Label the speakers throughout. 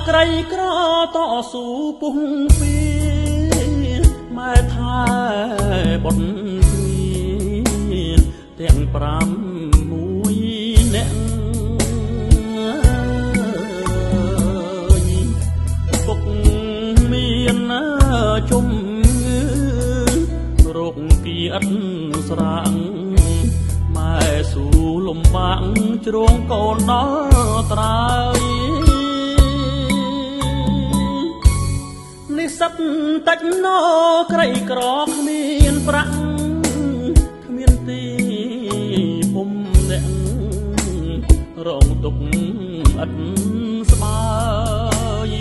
Speaker 1: ក្រីក្រតស៊ូពុះពីម៉ែថាបុតគ្នាទាំង5មួយអ្នកពុកមានជុំរោគគៀតស្រាំងម៉ែស៊ូលំបាក់ជ្រងកូនដល់ត្រើយនិស្សិតតិចណោក្រីក្រគ្មានប្រាក់គ្មានទីពុំអ្នករងទុកអត់ស្បើយ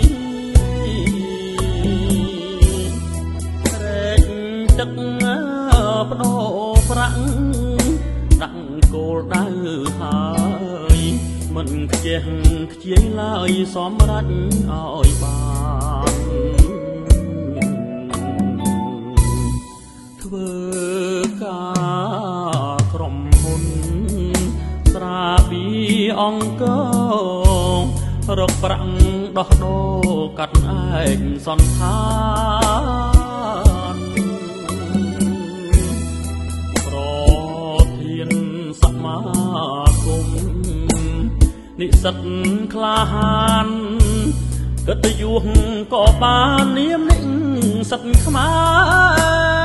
Speaker 1: រែកទឹកបដោប្រាក់ដាក់គោលដៅហើយមិនខ្ជះខ្ជាយឡើយសម្រេចឲ្យបានធ្វើការក្រុមហ៊ុនស្រាបៀអង្គរកប្រាក់ដោះដូរកាត់ឯកសន្តានប្រធានសមាគមនិស្សិតក្លាហានកិត្តិយសក៏បាននាមនិស្សិតខ្មែរ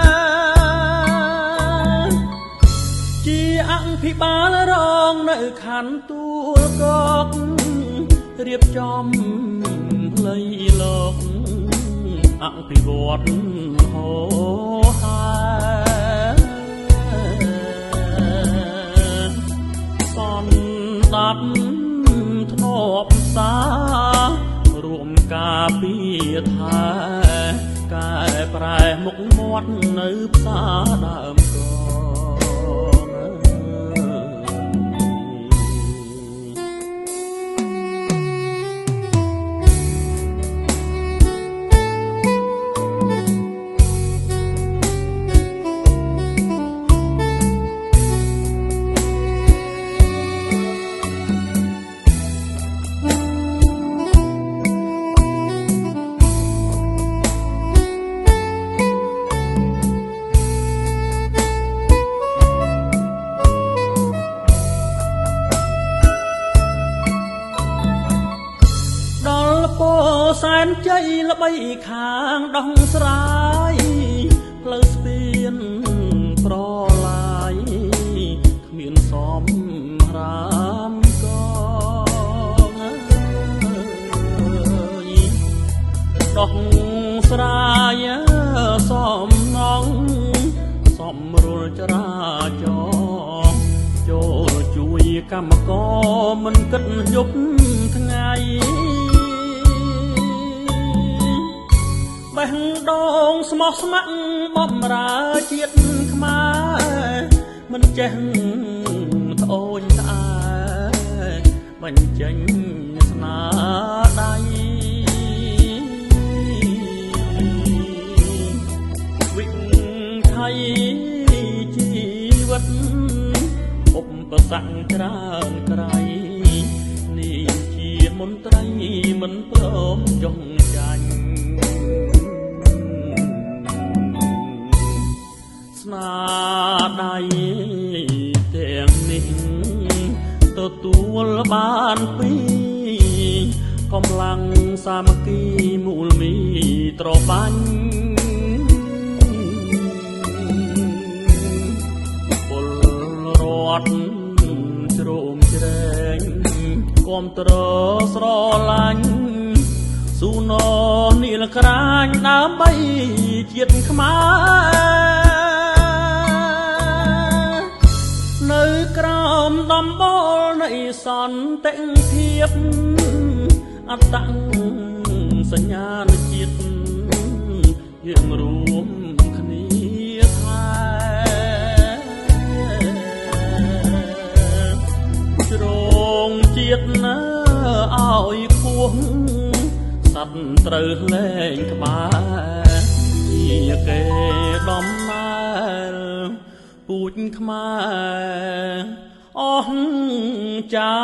Speaker 1: ជាអភិបាលរងនៅខណ្ឌទួលគោករៀបចំផ្លូវលោកអភិវឌ្ឍហោហាសន្តាប់ធ្នាប់សារួមការពារថាកែប្រែមុខមាត់នៅផ្សារដើមកសែនជ័យល្បីខាងដោះស្រាយផ្លូវស្ពានប្រឡាយគ្មានសំរាមកដោះស្រាយសំណងសំរុលចរាចរណ៍ចូលជួយកម្មករមិនគិតយប់ថ្ងៃបេះដូងស្មោះស្ម័គ្របំរើជាតិខ្មែរមិនចេះត្អូញត្អែបញ្ចេញស្នាដៃវិថីជីវិតឧបសគ្គច្រើនក្រៃនេះជាមន្ត្រីមិនព្រមចង់ចាញ់ស្នាដៃទាំងនេះទទួលបានពីកម្លាំងសាមគ្គីមូលមីត្របាញ់ពលរដ្ឋជ្រោមជ្រែងគាំទ្រស្រឡាញ់ស៊ូណនីលក្រាញដើម្បីជាតិខ្មែរនៅក្រោមដំបូលនៃសន្តិភាពអត្តសញ្ញាណជាតិយើងរួមគ្នាថាជ្រងជាតិណាឲ្យខួងសត្វត្រូវលែងក្បែរជាគេដំណើរពូជខ្មែរអស់ចា